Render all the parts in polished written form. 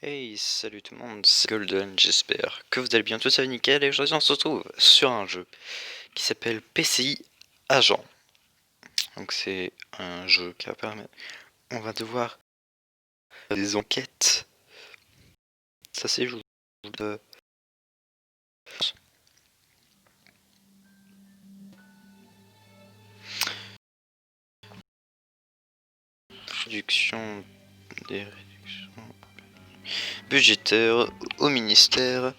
Hey, salut tout le monde, c'est Golden, j'espère que vous allez bien, tout ça va nickel, et aujourd'hui on se retrouve sur un jeu qui s'appelle PCI Agent. Donc c'est un jeu qui va permettre, on va devoir faire des enquêtes, ça c'est juste de réduction des réductions budgétaires au ministère.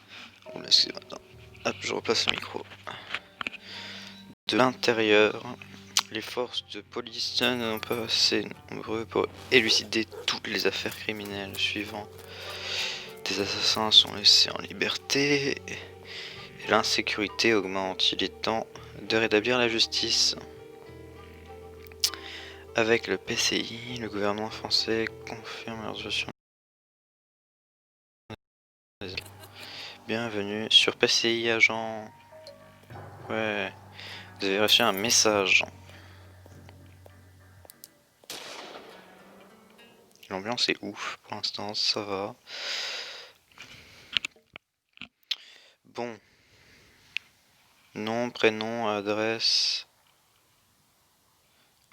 Oula, excusez-moi, attends. Hop, je replace le micro. De l'intérieur. Les forces de police ne sont pas assez nombreux pour élucider toutes les affaires criminelles suivantes. Des assassins sont laissés en liberté et l'insécurité augmente. Il est temps de rétablir la justice. Avec le PCI, le gouvernement français confirme leur gestion. Bienvenue sur PCI Agent. Ouais, vous avez reçu un message. L'ambiance est ouf pour l'instant, ça va. Bon. Nom, prénom, adresse,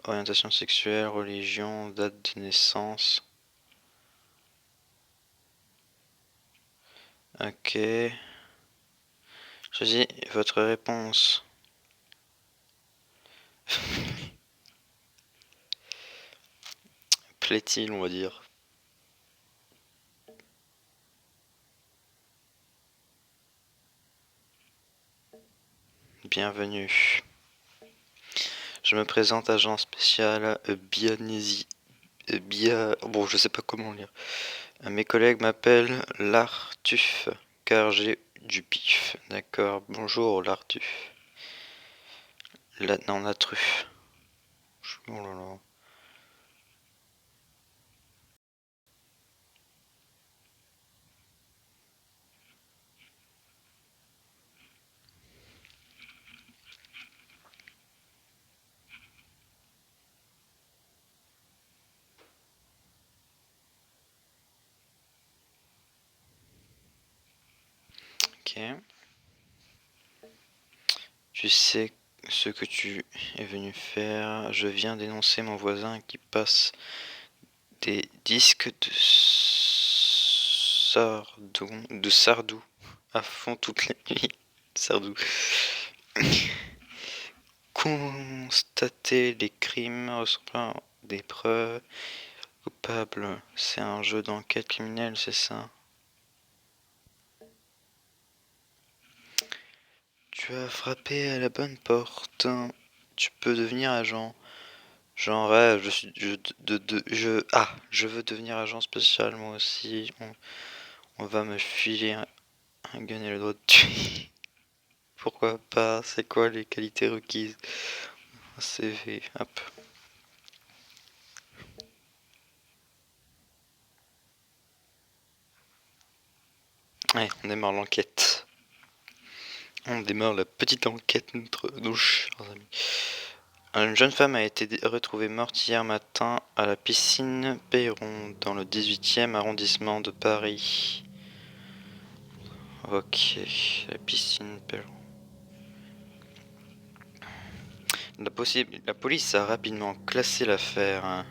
orientation sexuelle, religion, date de naissance. Ok. Choisis votre réponse. Plaît-il, on va dire. Bienvenue. Je me présente, agent spécial Bianésie. Bon, je sais pas comment lire. Mes collègues m'appellent Lartuf, car j'ai du pif. D'accord. Bonjour, Lartuf. Non, la truffe. Oh là là. Ok. Tu sais ce que tu es venu faire. Je viens dénoncer mon voisin qui passe des disques de Sardou à fond toute la nuit. Sardou. Constater les crimes, recevoir des preuves. Coupable, c'est un jeu d'enquête criminelle, c'est ça? Tu as frappé à la bonne porte. Tu peux devenir agent. J'en rêve, je suis. Je veux devenir agent spécial moi aussi. On va me filer un gun et le droit de tuer. Pourquoi pas? C'est quoi les qualités requises? Un CV, hop. Allez, on démarre l'enquête. On démarre la petite enquête entre nos chers amis. Une jeune femme a été retrouvée morte hier matin à la piscine Peyron, dans le 18e arrondissement de Paris. Ok, la piscine Peyron. La police a rapidement classé l'affaire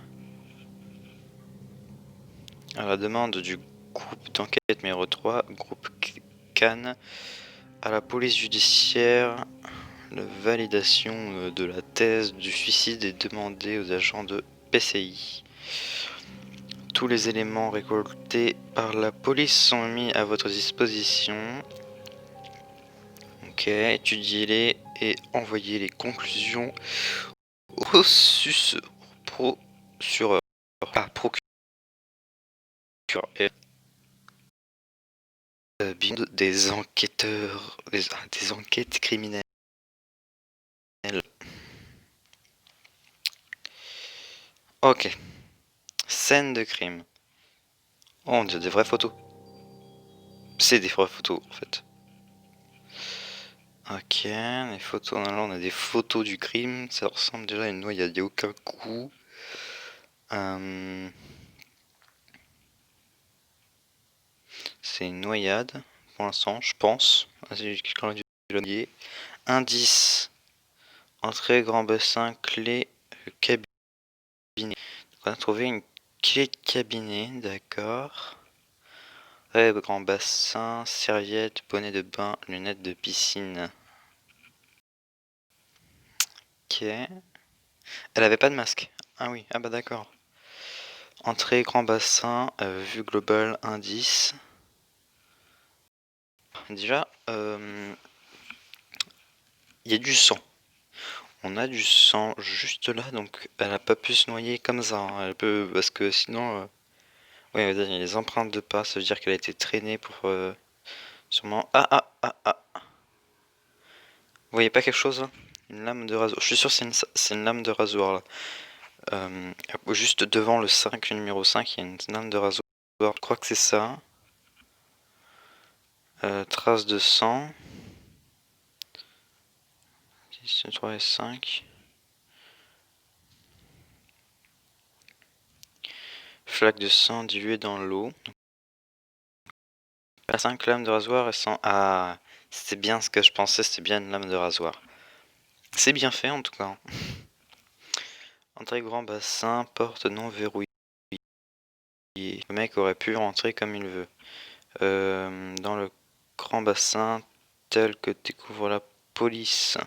à la demande du groupe d'enquête numéro 3, groupe Cannes, à la police judiciaire. La validation de la thèse du suicide est demandée aux agents de PCI. Tous les éléments récoltés par la police sont mis à votre disposition. Ok, étudiez-les et envoyez les conclusions au procureur. Et des enquêteurs, des enquêtes criminelles. Ok, scène de crime. Oh, on dirait des vraies photos. C'est des vraies photos en fait. Ok, les photos. Là, on a des photos du crime. Ça ressemble déjà à une noyade. Il n'y a aucun coup. c'est une noyade, pour l'instant, je pense. Quelqu'un a dû le dire. Indice. Entrée, grand bassin, clé, cabinet. Donc on a trouvé une clé de cabinet, d'accord. Ouais, grand bassin, serviette, bonnet de bain, lunettes de piscine. Ok. Elle avait pas de masque. Ah oui, ah bah d'accord. Entrée, grand bassin, vue globale, indice. Déjà, il y a du sang. On a du sang juste là, donc elle a pas pu se noyer comme ça. Elle peut, parce que sinon, ouais, il y a les empreintes de pas, ça veut dire qu'elle a été traînée pour sûrement. Ah. Vous voyez pas quelque chose là? Une lame de rasoir. Je suis sûr que c'est une lame de rasoir là. Juste devant le 5, le numéro 5, il y a une lame de rasoir. Je crois que c'est ça. Trace de sang. 10, 3 et 5. Flaque de sang diluée dans l'eau. La 5 lames de rasoir et sang. Ah, c'était bien ce que je pensais, c'était bien une lame de rasoir. C'est bien fait en tout cas. Entrée grand bassin, porte non verrouillée. Le mec aurait pu rentrer comme il veut. Dans le grand bassin tel que découvre la police.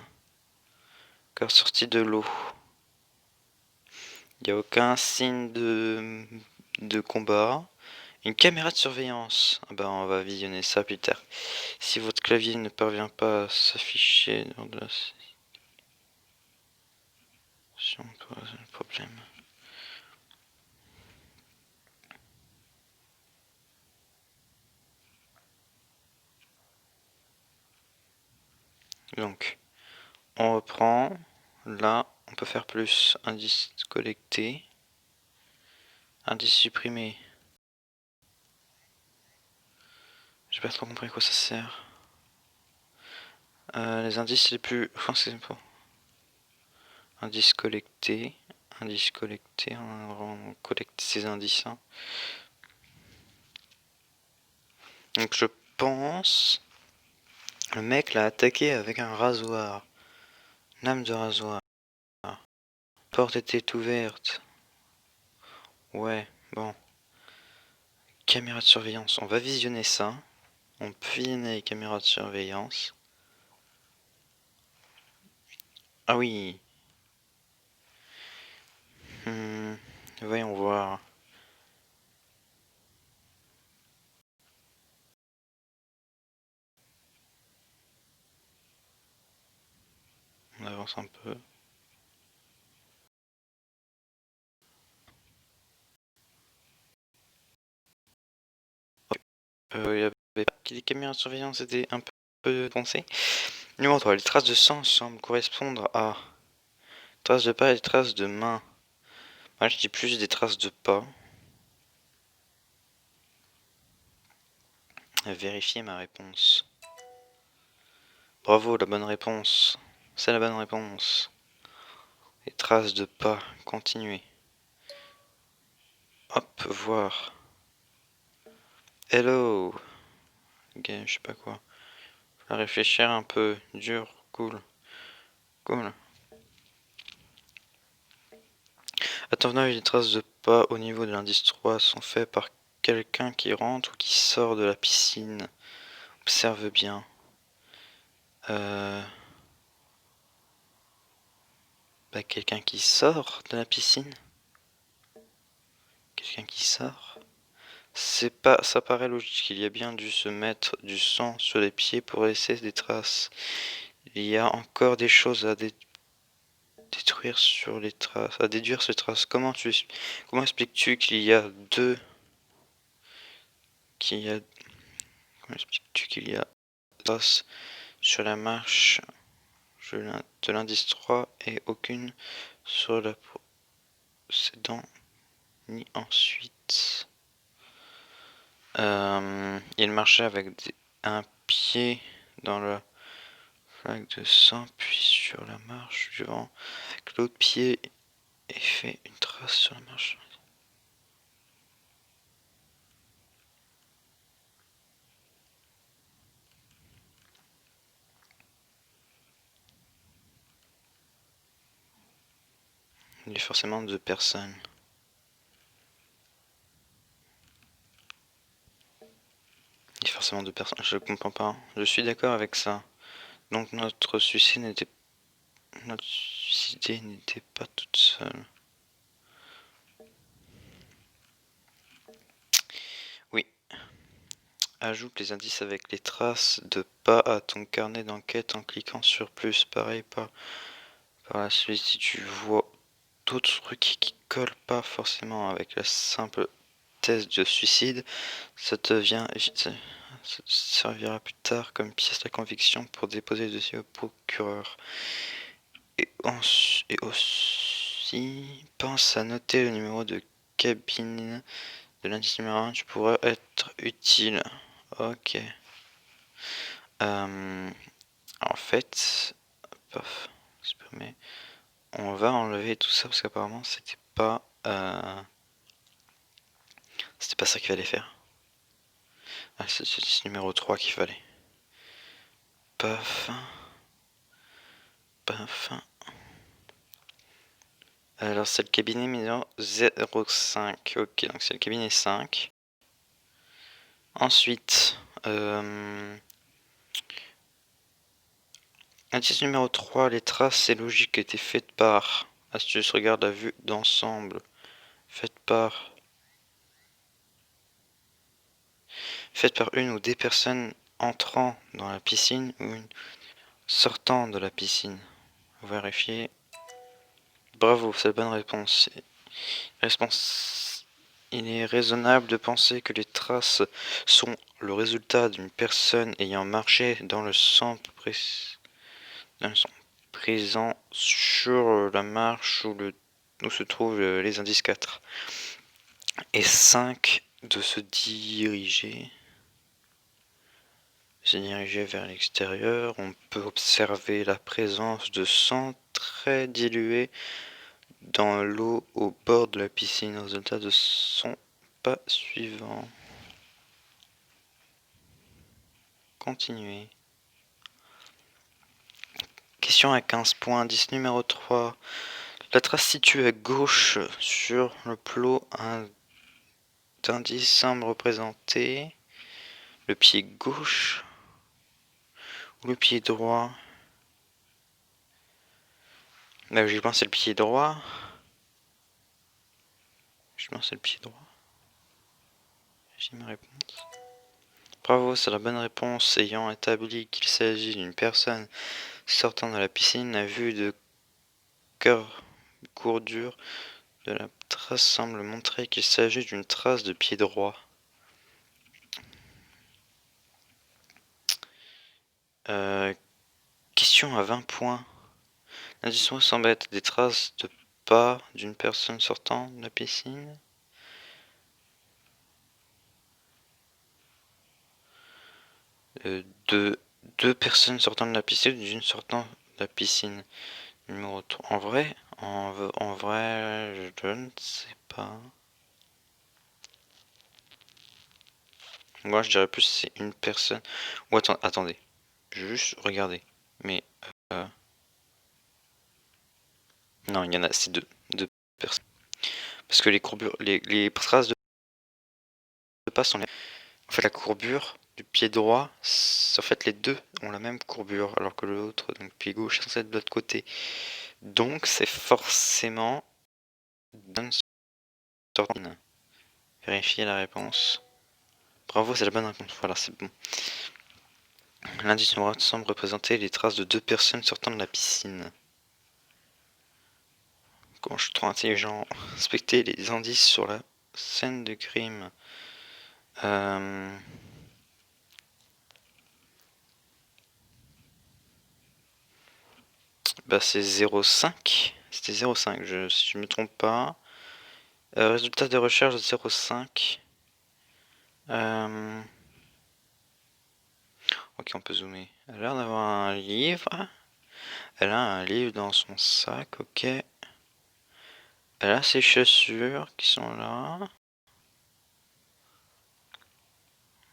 Corps sorti de l'eau. Il n'y a aucun signe de combat. Une caméra de surveillance. Ah bah on va visionner ça plus tard. Si votre clavier ne parvient pas à s'afficher lors de la session, pose le problème. Donc, on reprend. Là, on peut faire plus. Indice collecté. Indice supprimé. J'ai pas trop compris à quoi ça sert. Les indices les plus... Enfin, c'est pas... Indice collecté. Indice collecté. On collecte ces indices. Hein. Donc je pense... Le mec l'a attaqué avec un rasoir. Lame de rasoir. La porte était ouverte. Ouais, bon. Caméra de surveillance. On va visionner ça. On peut visionner les caméras de surveillance. Ah oui. Voyons voir. On avance un peu. Il y avait les caméras de surveillance étaient un peu foncées. Numéro 3. Les traces de sang semblent correspondre à traces de pas et traces de main. Moi je dis plus des traces de pas. Vérifier ma réponse. Bravo, la bonne réponse. C'est la bonne réponse. Les traces de pas. Continuer. Hop, voir. Hello. Game, je sais pas quoi. Faut réfléchir un peu. Dur. Cool. Cool. À ton avis, les traces de pas au niveau de l'indice 3 sont faites par quelqu'un qui rentre ou qui sort de la piscine. Observe bien. Quelqu'un qui sort de la piscine. Quelqu'un qui sort. C'est pas, ça paraît logique. Il y a bien dû se mettre du sang sur les pieds pour laisser des traces. Il y a encore des choses à détruire sur les traces, à déduire ces traces. Comment expliques-tu qu'il y a deux, comment expliques-tu qu'il y a traces sur la marche de l'indice 3 et aucune sur la précédente ni ensuite. Il marchait avec un pied dans la flaque de sang, puis sur la marche du vent, avec l'autre pied et fait une trace sur la marche. Il est forcément 2 personnes. Il est forcément 2 personnes. Je comprends pas. Je suis d'accord avec ça. Donc notre suicidée n'était pas toute seule. Oui. Ajoute les indices avec les traces de pas à ton carnet d'enquête en cliquant sur plus. Pareil par la suite, si tu vois d'autres trucs qui collent pas forcément avec la simple thèse de suicide, ça te servira plus tard comme pièce de conviction pour déposer le dossier au procureur. Et aussi, pense à noter le numéro de cabine de l'indice numéro 1, tu pourras être utile. Ok. En fait, paf, supprimer. On va enlever tout ça parce qu'apparemment c'était pas ça qu'il fallait faire. Ah, c'est ce numéro 3 qu'il fallait. Paf. Paf. Alors c'est le cabinet numéro 05. Ok, donc c'est le cabinet 5. Ensuite, indice numéro 3, les traces et logiques étaient faites par. Astuce, regarde la vue d'ensemble. Faites par une ou des personnes entrant dans la piscine ou une sortant de la piscine. Vérifier. Bravo, c'est la bonne réponse. Il est raisonnable de penser que les traces sont le résultat d'une personne ayant marché dans le sang présent sur la marche où se trouvent les indices 4 et 5 de se diriger vers l'extérieur. On peut observer la présence de sang très dilué dans l'eau au bord de la piscine. Les résultats de son pas suivant. Continuer. Question à 15 points. 10 numéro 3. La trace située à gauche sur le plot d'indice semble représenter le pied gauche ou le pied droit. Là, je pense que c'est le pied droit. Je pense que c'est le pied droit. J'ai ma réponse. Bravo, c'est la bonne réponse. Ayant établi qu'il s'agit d'une personne sortant de la piscine, la vue de courbure de la trace semble montrer qu'il s'agit d'une trace de pied droit. Question à 20 points. L'indice semble être des traces de pas d'une personne sortant de la piscine. De deux personnes sortant de la piscine, d'une sortant de la piscine. Numéro 3. En vrai, je ne sais pas. Moi, je dirais plus c'est une personne. Ou attendez. Je vais juste regarder. Mais non, il y en a, c'est deux personnes. Parce que les courbures, les traces de pas sont les. En fait, la courbure du pied droit, en fait, les deux ont la même courbure, alors que l'autre, donc pied gauche, est censé être de l'autre côté. Donc, c'est forcément vérifier la réponse. Bravo, c'est la bonne réponse. Voilà, c'est bon. L'indice numéro 1 semble représenter les traces de deux personnes sortant de la piscine. Comment je suis trop intelligent. Inspecter les indices sur la scène de crime. Bah c'est 0,5. C'était 0,5, si je me trompe pas. Résultat de recherche 0,5. Ok, on peut zoomer. Elle a l'air d'avoir un livre. Elle a un livre dans son sac, ok. Elle a ses chaussures qui sont là.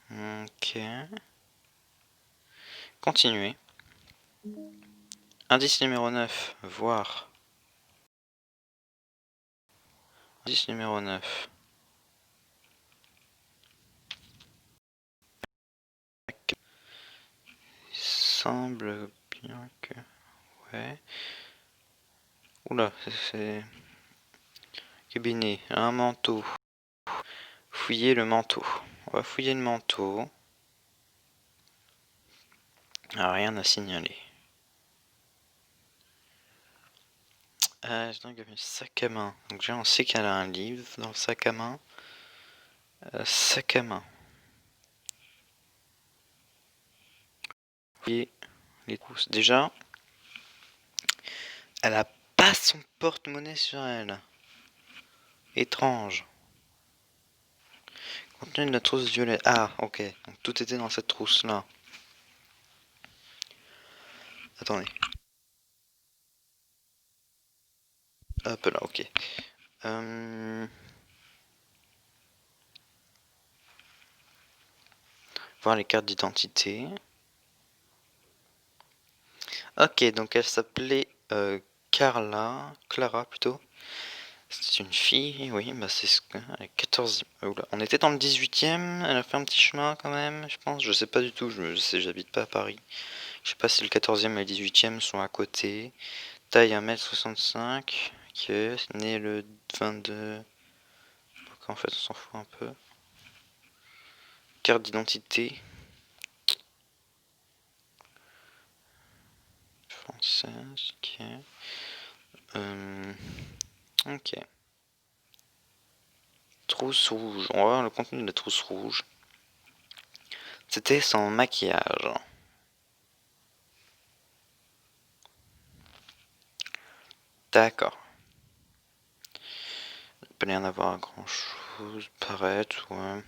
Ok. Continuer. Indice numéro 9. Voir. 10 numéro 9. Il semble bien que... Ouais. Oula, c'est... Cabinet, un manteau. Fouiller le manteau. On va fouiller le manteau. Ah, rien à signaler. Donc, il y a un sac à main. Donc déjà, on sait qu'elle a un livre dans le sac à main. Sac à main. Fouiller les trousses. Déjà, elle a pas son porte-monnaie sur elle. Étrange. Contenu de la trousse violette. Ah, ok. Donc tout était dans cette trousse-là. Attendez. Hop là, ok. Voir les cartes d'identité. Ok, donc elle s'appelait Clara plutôt. C'est une fille, oui, bah c'est ce que... 14... On était dans le 18e, elle a fait un petit chemin quand même, je pense. Je sais pas du tout, je sais, j'habite pas à Paris. Je sais pas si le 14e et le 18e sont à côté. Taille 1m65, qui est né le 22... Donc en fait, on s'en fout un peu. Carte d'identité. Française, ok. Ok. Trousse rouge. On va voir le contenu de la trousse rouge. C'était son maquillage. D'accord. Il peut rien avoir grand chose. Paraître, ouais.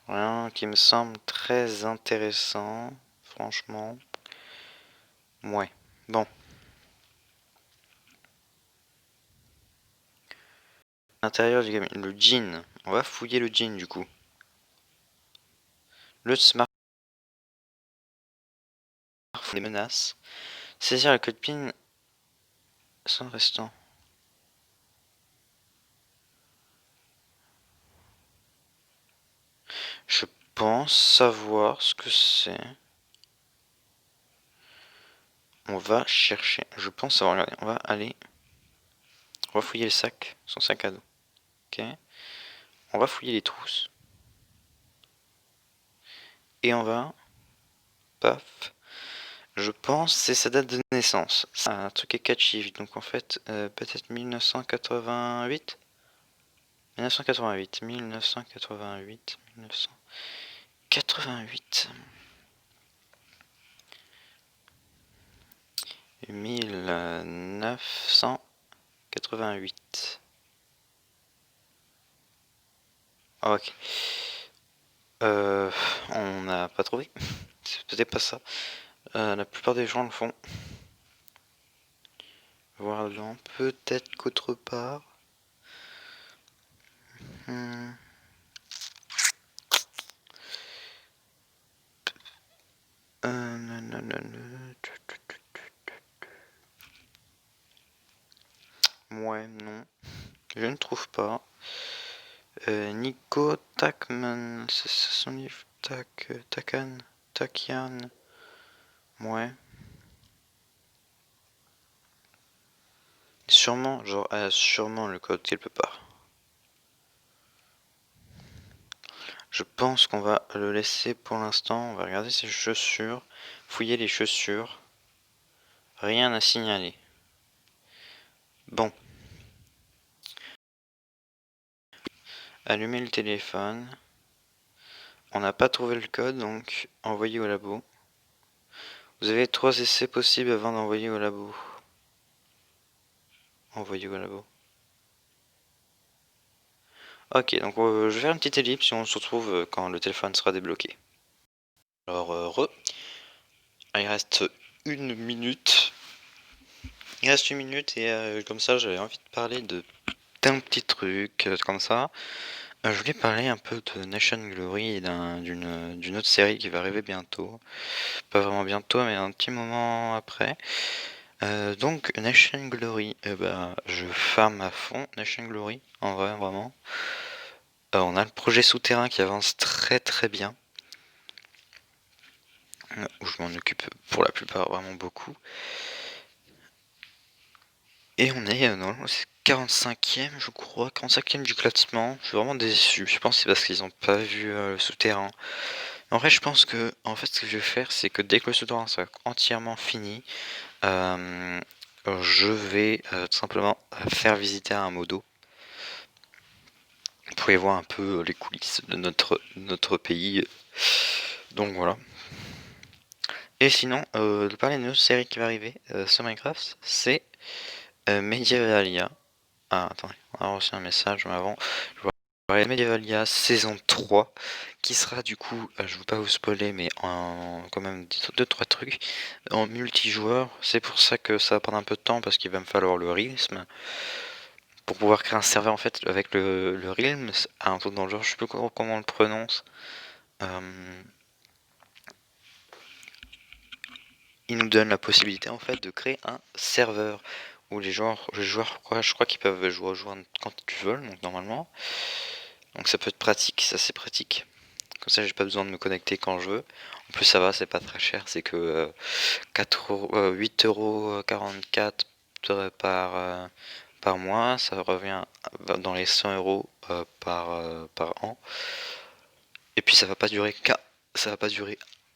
Rien qui me semble très intéressant. Franchement. Ouais. Bon. L'intérieur du camion. Le jean. On va fouiller le jean du coup. Le smartphone. Les menaces. Saisir le code PIN sans restant. Je pense savoir ce que c'est. On va chercher. Je pense savoir. Regardez, on va aller. On va fouiller le sac. Son sac à dos. Ok. On va fouiller les trousses. Et on va... Paf. Je pense c'est sa date de naissance. C'est un truc à 4 chiffres. Donc en fait, peut-être 1988 1988. 1988. 1988. 1988. Ok. On n'a pas trouvé. C'est peut-être pas ça. La plupart des gens le font. Voir dedans. Peut-être qu'autre part. Hmm. Ouais, non. Je ne trouve pas. Nico Takman, c'est son livre. Takian. Ouais. Sûrement, genre, elle a sûrement le code quelque part. Je pense qu'on va le laisser pour l'instant. On va regarder ses chaussures. Fouiller les chaussures. Rien à signaler. Bon. Allumer le téléphone. On n'a pas trouvé le code, donc envoyer au labo. Vous avez 3 essais possibles avant d'envoyer au labo. Envoyer au labo. Ok, donc je vais faire une petite ellipse et on se retrouve quand le téléphone sera débloqué. Alors, il reste 1 minute. Il reste 1 minute et comme ça j'avais envie de parler d'un petit truc comme ça. Je voulais parler un peu de Nation Glory et d'une autre série qui va arriver bientôt. Pas vraiment bientôt mais un petit moment après. Donc Nation Glory, je farm à fond Nation Glory, en vrai vraiment. On a le projet souterrain qui avance très très bien, où je m'en occupe pour la plupart vraiment beaucoup. Et on est dans le 45e je crois, 45e du classement. Je suis vraiment déçu, je pense que c'est parce qu'ils ont pas vu le souterrain. En vrai je pense que en fait ce que je vais faire c'est que dès que le souterrain sera entièrement fini, je vais tout simplement faire visiter à un modo pour y voir un peu les coulisses de notre pays. Donc voilà. Et sinon, de parler d'une autre série qui va arriver sur Minecraft, c'est Medievalia. Ah, attendez, on a reçu un message avant. Je vois Medievalia saison 3, qui sera du coup, je ne veux pas vous spoiler, mais en quand même 2-3 trucs, en multijoueur. C'est pour ça que ça va prendre un peu de temps, parce qu'il va me falloir le rythme. Pour pouvoir créer un serveur en fait avec le Realm, un truc dans le genre, je sais plus comment on le prononce. Il nous donne la possibilité en fait de créer un serveur où les joueurs je crois qu'ils peuvent jouer quand ils veulent, donc normalement. Donc ça peut être pratique, ça c'est pratique. Comme ça j'ai pas besoin de me connecter quand je veux. En plus ça va, c'est pas très cher, c'est que 8,44€ par mois, ça revient dans les 100€ par an. Et puis ça va pas durer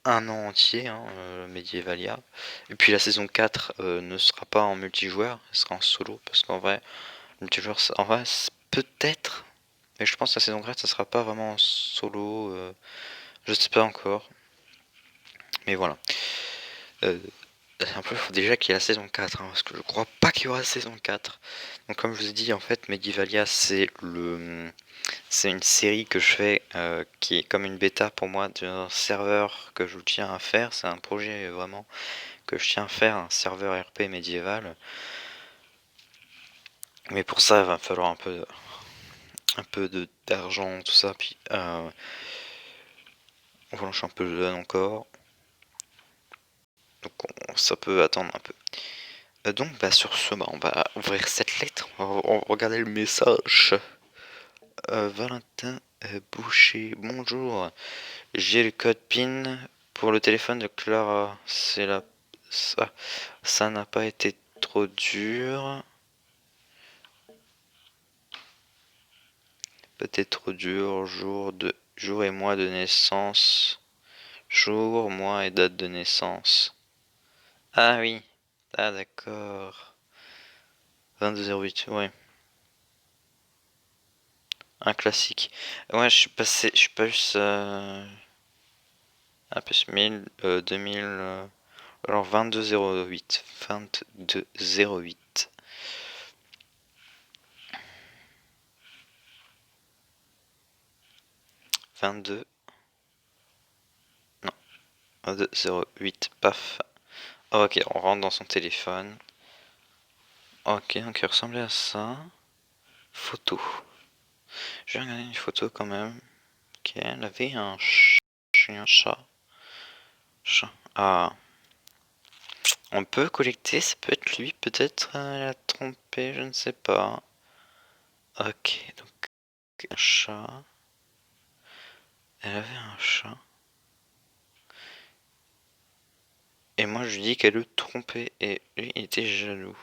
un an entier, hein, Medievalia. Et puis la saison 4 ne sera pas en multijoueur, elle sera en solo, parce qu'en vrai, multijoueur, en vrai, peut-être, mais je pense que la saison 4 ça sera pas vraiment en solo, je sais pas encore. Mais voilà. Euh, un peu, faut déjà qu'il y ait la saison 4, hein, parce que je crois pas qu'il y aura la saison 4. Donc comme je vous ai dit, en fait, Medievalia, c'est une série que je fais qui est comme une bêta pour moi d'un serveur que je tiens à faire. C'est un projet vraiment que je tiens à faire, un serveur RP médiéval. Mais pour ça, il va me falloir un peu d'argent, tout ça. Puis voilà, je suis un peu jeune encore. Donc ça peut attendre un peu. Donc sur ce, on va ouvrir cette lettre. On va regarder le message. Valentin Boucher, bonjour. J'ai le code PIN pour le téléphone de Clara. Ça n'a pas été trop dur. Peut-être trop dur. Jour et mois de naissance. Jour, mois et date de naissance. Ah oui. Ah d'accord. 22,08, ouais. Un classique. Ouais, je suis pas juste un plus 1000, 2000. Alors 22,08. 22,08. 22. Non. 22,08. Paf. Ok, on rentre dans son téléphone. Ok, donc il ressemblait à ça. Photo. Je vais regarder une photo quand même. Ok, elle avait un chien, chat. Ah. On peut collecter, ça peut être lui, peut-être elle a trompé, je ne sais pas. Ok, donc un chat. Elle avait un chat. Et moi je lui dis qu'elle le trompait et lui il était jaloux.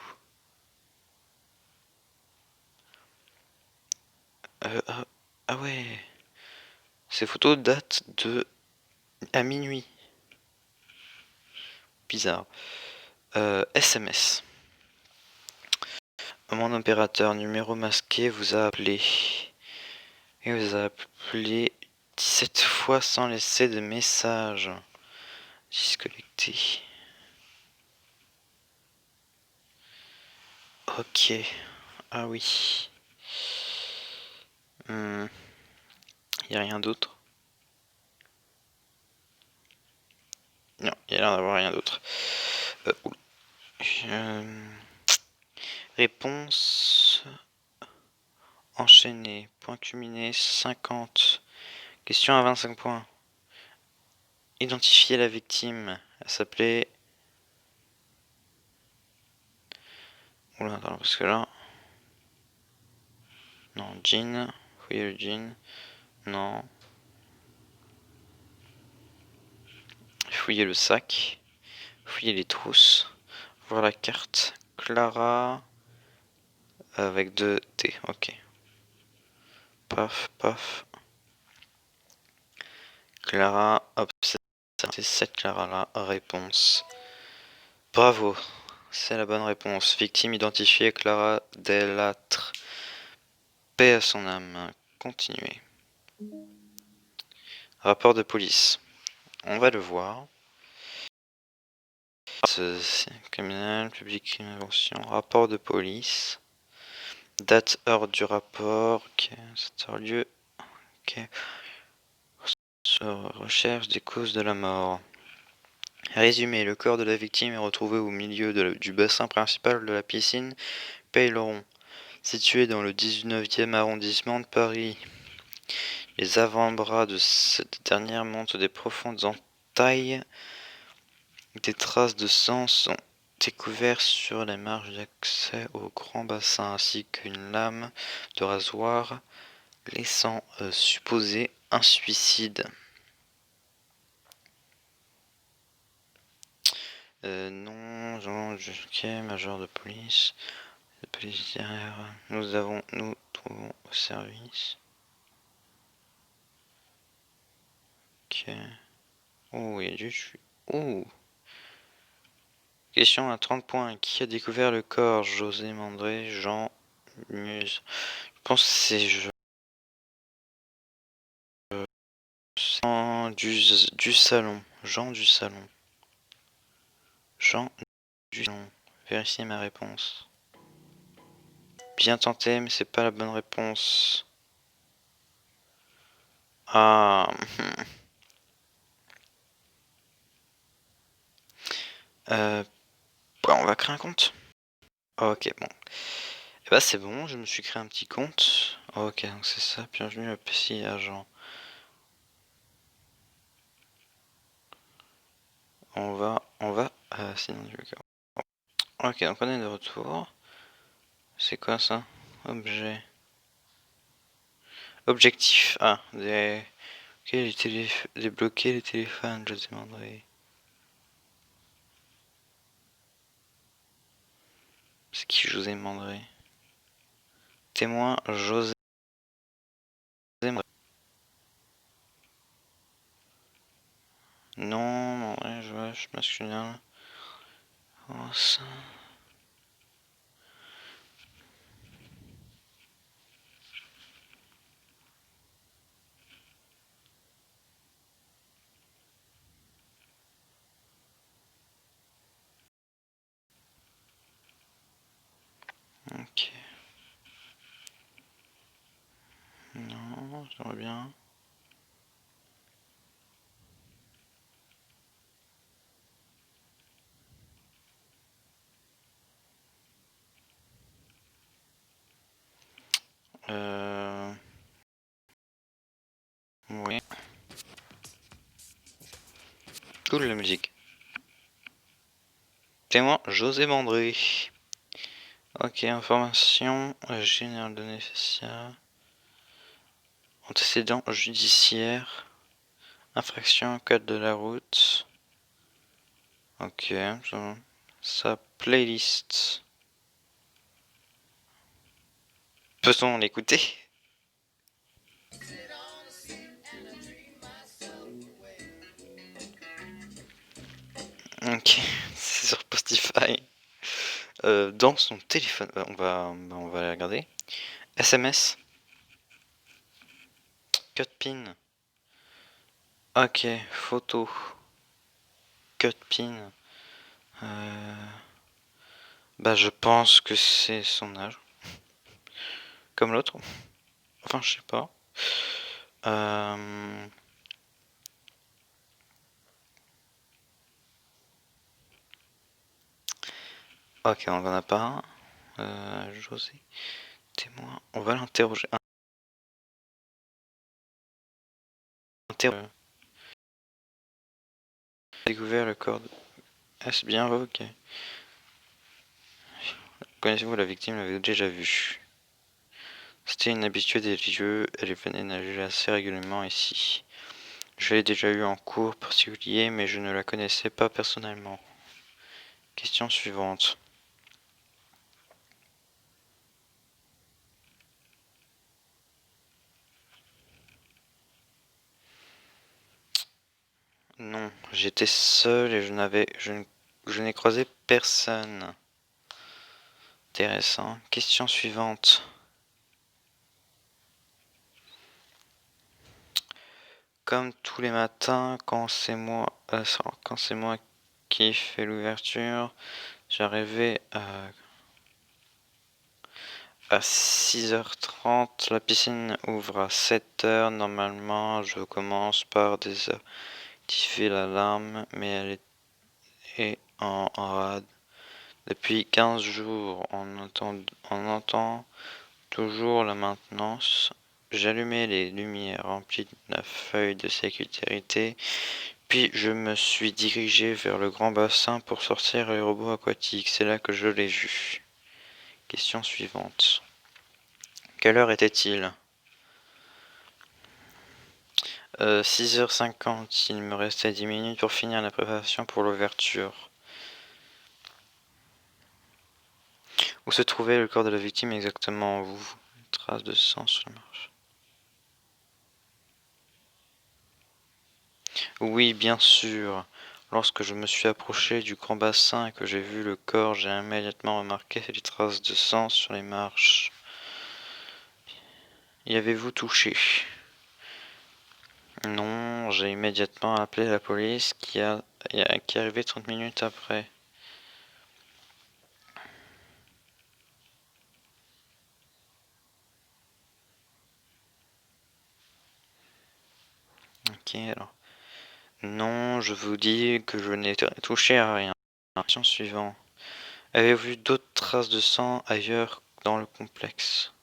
Ah ouais. Ces photos datent de à minuit. Bizarre. SMS. Mon opérateur numéro masqué vous a appelé. Et vous a appelé 17 fois sans laisser de message. Disconnecté. Ok. Ah oui. Y a rien d'autre? Non, il y a l'air d'avoir rien d'autre. Réponse enchaînée. Point culminé 50. Question à 25 points. Identifier la victime. Elle s'appelait Oula, attends, parce que là... Non, jean. Fouiller le jean. Non. Fouiller le sac. Fouiller les trousses. Voir la carte. Clara. Avec 2 T, ok. Paf, paf. Clara, hop, c'est cette Clara là. Réponse. Bravo, c'est la bonne réponse. Victime identifiée, Clara Delattre. Paix à son âme. Continuez. Rapport de police. On va le voir. Criminel, public, invention. Rapport de police. Date, heure du rapport. Ok, c'est lieu. Ok. Recherche des causes de la mort. Résumé, le corps de la victime est retrouvé au milieu du bassin principal de la piscine Peyleron, situé dans le 19e arrondissement de Paris. Les avant-bras de cette dernière montrent des profondes entailles. Des traces de sang sont découvertes sur les marges d'accès au grand bassin, ainsi qu'une lame de rasoir, laissant supposer un suicide. Non, ok, major de police. Police derrière. Nous trouvons au service. Ok. Oh, il y a du... Oh. Question à 30 points. Qui a découvert le corps? José Mandré, Jean Muse. Je pense que c'est Jean du salon. Jean du salon. Jean du salon. Vérifiez ma réponse. Bien tenté, mais c'est pas la bonne réponse. Ah. On va créer un compte. Ok, bon. Et bah c'est bon, je me suis créé un petit compte. Ok, donc c'est ça. Bienvenue à PC Agent. On va, sinon du cas. Ok, donc on est de retour. C'est quoi ça? Objet. Objectif. Ah, débloquer les téléphones, je demanderai. C'est qui José Mandré? Témoin José Mandré. Non, Mandré, je suis masculin. Oh, ça. Ok. Non, j'aimerais bien. Oui. Cool la musique. Témoin José Mandré. Ok, information générale de nécessaire. Antécédent judiciaire. Infraction code de la route. Ok, sa playlist. Peut-on l'écouter? Ok, c'est sur Spotify. Dans son téléphone, on va la regarder. SMS. Code PIN. Ok, photo. Code PIN. Bah je pense que c'est son âge. Comme l'autre. Enfin, je sais pas. Ok, on en a pas un. José. Témoin. On va l'interroger. Découvert le corps de... Est-ce bien ok. Connaissez-vous la victime? L'avez-vous déjà vue? C'était une habituée des lieux, elle venait nager assez régulièrement ici. Je l'ai déjà eue en cours particulier, mais je ne la connaissais pas personnellement. Question suivante. Non, j'étais seul et je n'ai croisé personne. Intéressant. Question suivante. Comme tous les matins, quand c'est moi qui fais l'ouverture, j'arrivais à 6h30. La piscine ouvre à 7h. Normalement, je commence par désactiver l'alarme, mais elle est en rade. Depuis 15 jours, on entend toujours la maintenance. J'allumais les lumières remplies de la feuille de sécurité, puis je me suis dirigé vers le grand bassin pour sortir les robots aquatiques. C'est là que je l'ai vu. Question suivante. Quelle heure était-il? 6h50. Il me restait 10 minutes pour finir la préparation pour l'ouverture. Où se trouvait le corps de la victime exactement? Vous? Traces de sang sur la marche. Oui, bien sûr. Lorsque je me suis approché du grand bassin et que j'ai vu le corps, j'ai immédiatement remarqué les traces de sang sur les marches. Y avez-vous touché? Non, j'ai immédiatement appelé la police qui est arrivée 30 minutes après. Ok, alors. Non, je vous dis que je n'ai touché à rien. Question suivante. Avez-vous vu d'autres traces de sang ailleurs dans le complexe?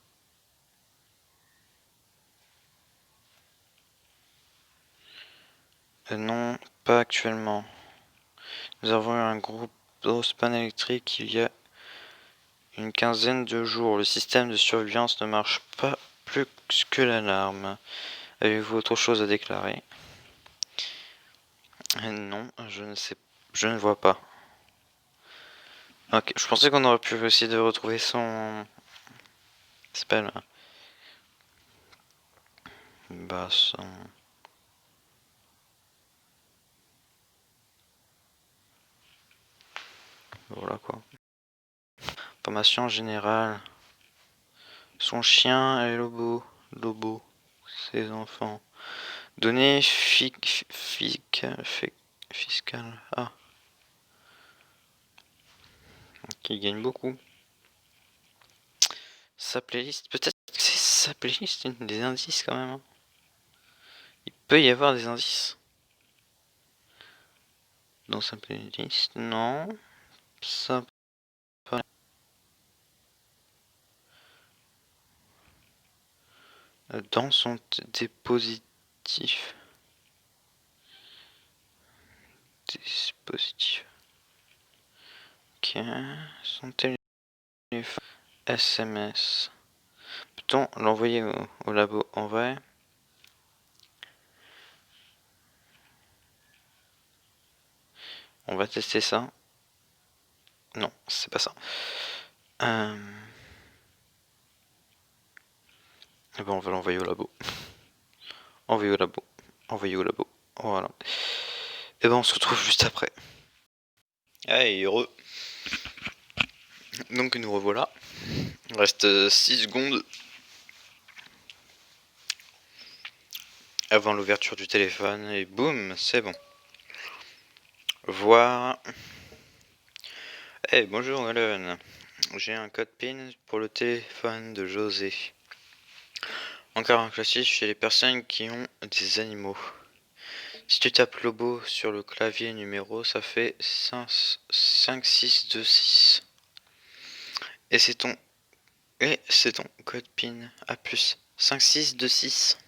Non, pas actuellement. Nous avons eu un gros panne électrique il y a une quinzaine de jours. Le système de surveillance ne marche pas plus que l'alarme. Avez-vous autre chose à déclarer? Non, je ne vois pas. Ok, je pensais qu'on aurait pu essayer de retrouver son spell. Bah, son... Voilà quoi. Information générale. Son chien est Lobo. Lobo. Ses enfants. Données fiscales. Ah. Qui gagne beaucoup. Sa playlist. Peut-être que c'est sa playlist une des indices quand même. Il peut y avoir des indices. Dans sa playlist. Non. Ça pas. Dans son dispositif. Ok. Son téléphone. SMS. Peut-on l'envoyer au labo en vrai? On va tester ça. Non, c'est pas ça. Eh ben on va l'envoyer au labo. Envoyer au labo. Envoyer au labo. Voilà. Et ben on se retrouve juste après. Allez, heureux. Donc nous revoilà. Il reste 6 secondes avant l'ouverture du téléphone et boum, c'est bon. Voir. Hey, bonjour Alan. J'ai un code PIN pour le téléphone de José. Encore un classique chez les personnes qui ont des animaux. Si tu tapes Lobo sur le clavier numéro, ça fait 5626. Et c'est ton code PIN à plus 5626.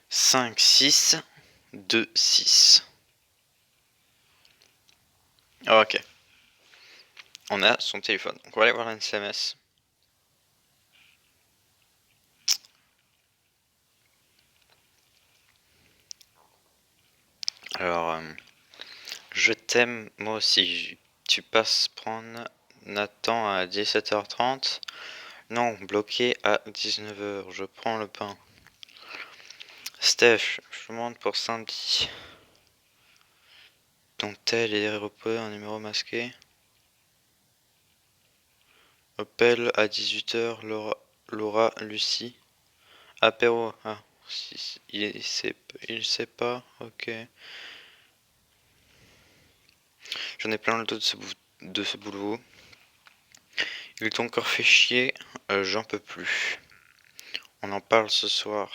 5626. Ok. On a son téléphone. Donc on va aller voir un SMS. Alors, je t'aime, moi aussi. Tu passes prendre Nathan à 17h30. Non, bloqué à 19h. Je prends le pain. Steph, je demande pour samedi. Ton tel est repos un numéro masqué. Appel à 18h, Laura, Lucie. Apéro. Ah, il sait pas. Ok. J'en ai plein le dos de ce boulot. Il t'a encore fait chier. J'en peux plus. On en parle ce soir.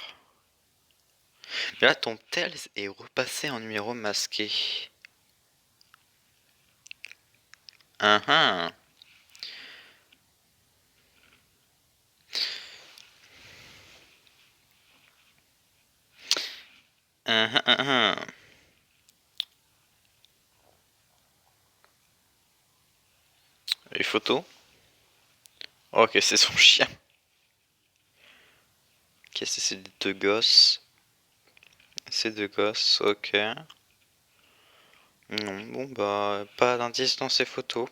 Mais là, ton tel est repassé en numéro masqué. Hein, hein. Hein, hein, hein. Les photos. Ok, c'est son chien. Ok, c'est ces deux gosses. Ces deux gosses, ok. Non, bon bah, pas d'indice dans ces photos.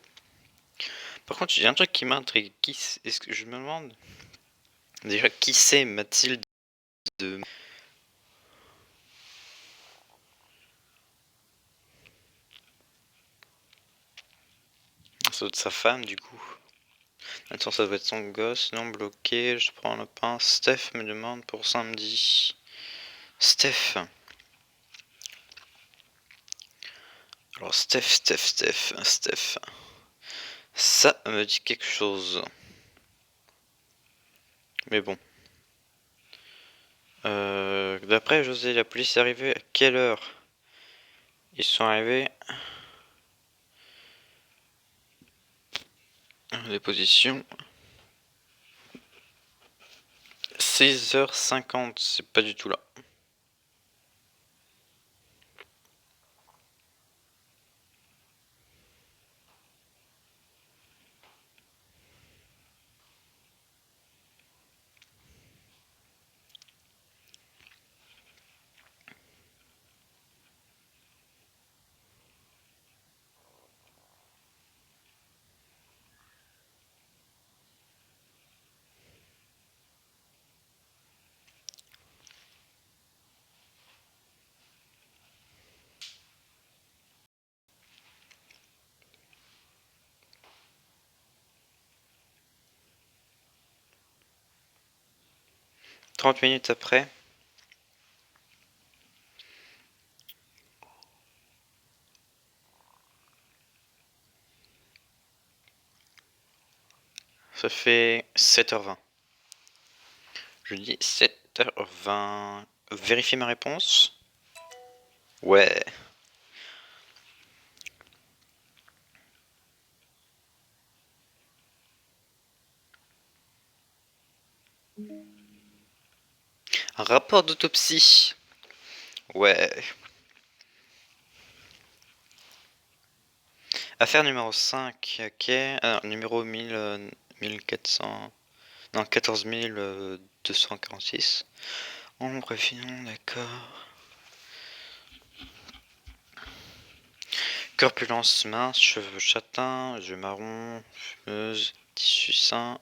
Par contre, il y a un truc qui m'intrigue. Est-ce que je me demande déjà qui c'est Mathilde de... Ça doit être sa femme du coup. Attends, ça doit être son gosse. Non, bloqué, je prends le pain. Steph me demande pour samedi. Steph. Alors Steph. Ça me dit quelque chose. Mais bon. D'après José, la police est arrivée à quelle heure? Ils sont arrivés... Les positions... 6h50, c'est pas du tout là. « 30 minutes après. Ça fait 7h20. Je dis 7h20. Vérifiez ma réponse. Ouais. Un rapport d'autopsie. Ouais. Affaire numéro 5, ok. Numéro 1400... Non, 14246. Ombre et finon, d'accord. Corpulence mince, cheveux châtains, yeux marrons, fumeuse, tissu sain.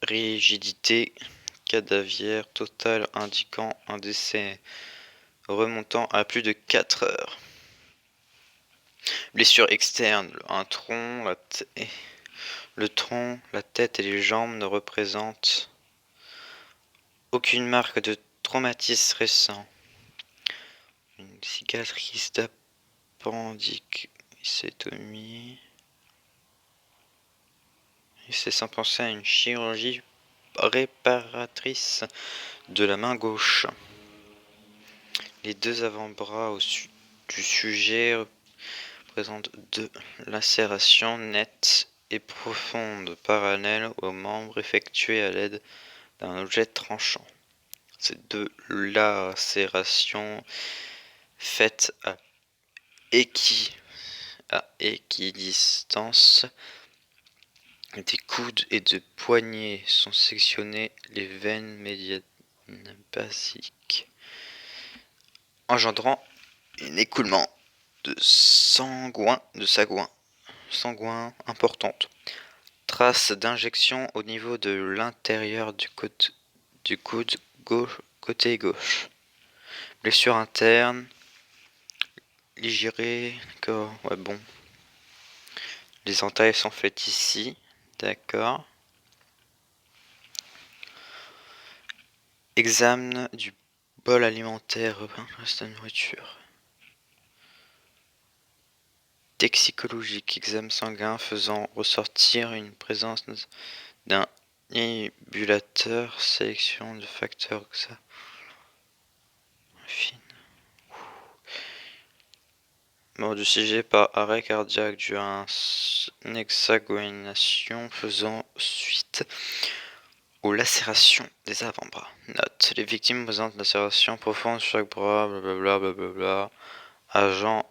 Rigidité cadavière totale indiquant un décès remontant à plus de 4 heures. Blessure externe, un tronc, le tronc, la tête et les jambes ne représentent aucune marque de traumatisme récent. Une cicatrice d'appendicectomie. Et c'est sans penser à une chirurgie réparatrice de la main gauche. Les deux avant-bras du sujet présentent deux lacérations nettes et profondes parallèles aux membres effectuées à l'aide d'un objet tranchant. Ces deux lacérations faites à équidistance des coudes et de poignets sont sectionnées les veines médianes basiques, engendrant un écoulement de sanguin importante. Traces d'injection au niveau de l'intérieur du coude gauche, côté gauche. Blessure interne. Ligéré, d'accord, ouais bon. Les entailles sont faites ici, d'accord. Examen du bol alimentaire, reste la nourriture. Toxicologique, examen sanguin faisant ressortir une présence d'un inhibulateur, sélection de facteurs ça. Fine. Mort du CG par arrêt cardiaque dû à une hexagonation faisant suite aux lacérations des avant-bras. Note, les victimes présentent lacérations profondes sur chaque bras, blablabla. Agent,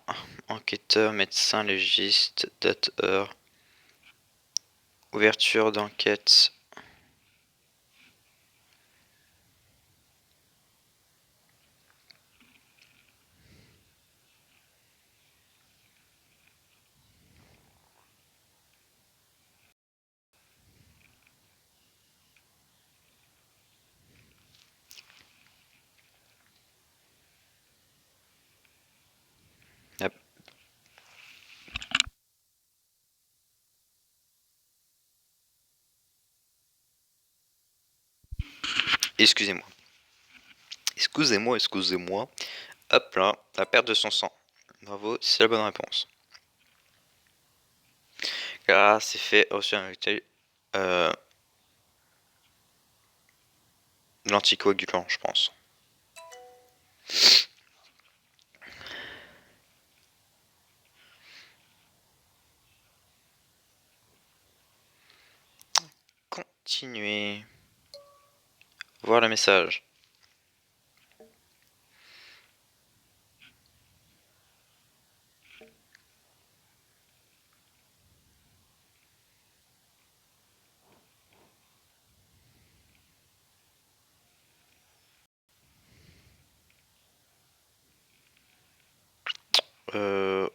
enquêteur, médecin légiste, date, heure. Ouverture d'enquête. Yep. Excusez-moi. Excusez-moi. Hop là, la perte de son sang. Bravo, c'est la bonne réponse. Car c'est fait aussi avec l'anticoagulant, je pense. Continuer. Voir le message.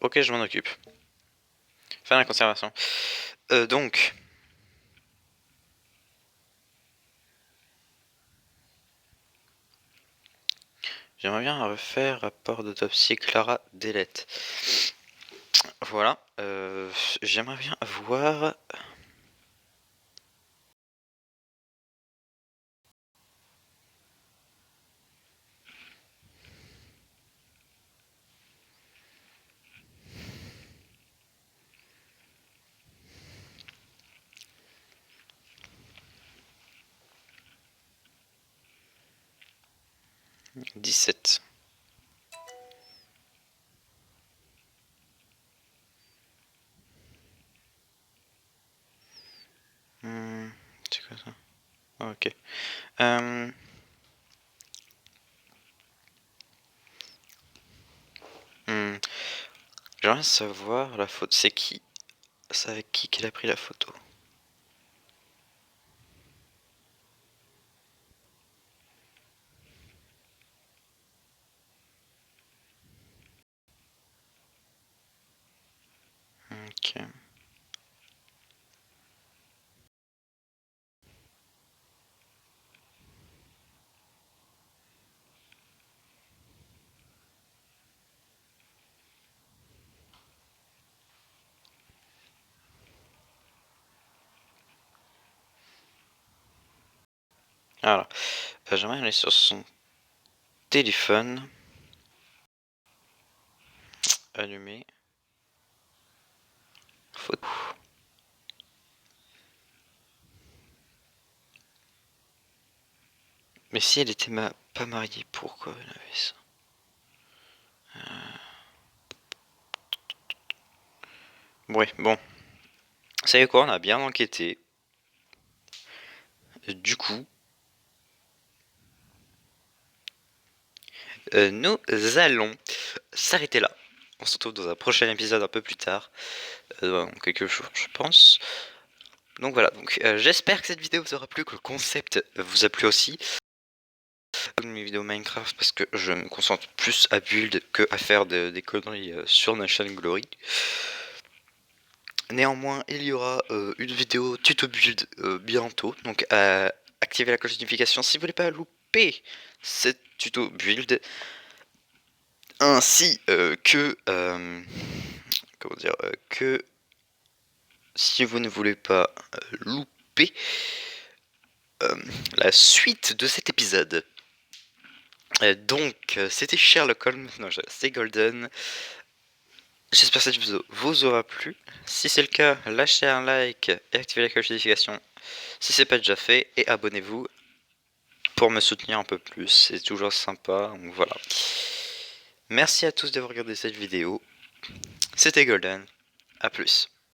Ok, je m'en occupe. Faire la conservation. Donc. J'aimerais bien refaire rapport d'autopsie Clara Delette. Voilà. J'aimerais bien voir. « 17. C'est quoi ça? Oh, ok. J'aimerais savoir la photo. C'est qui? C'est avec qui qu'elle a pris la photo? Ok. Voilà. J'aimerais aller sur son téléphone. Allumé. Photo. Mais si elle était pas mariée, pourquoi elle avait ça? Ouais, bon. Vous savez quoi? On a bien enquêté. Du coup, nous allons s'arrêter là. on se retrouve dans un prochain épisode un peu plus tard, dans quelques jours je pense. Donc voilà, donc j'espère que cette vidéo vous aura plu, que le concept vous a plu aussi. Comme mes vidéos Minecraft, parce que je me concentre plus à build que à faire des conneries sur ma chaîne Glory. Néanmoins, il y aura une vidéo tuto build bientôt, donc activez la cloche de notification si vous voulez pas louper cette tuto build, ainsi que comment dire que si vous ne voulez pas louper la suite de cet épisode. Donc c'était Sherlock Holmes, non c'est Golden. J'espère que cette vidéo vous aura plu. Si c'est le cas, lâchez un like et activez la cloche de notification si c'est pas déjà fait, et abonnez-vous pour me soutenir un peu plus, c'est toujours sympa, donc voilà. Merci à tous d'avoir regardé cette vidéo, c'était Golden, à plus.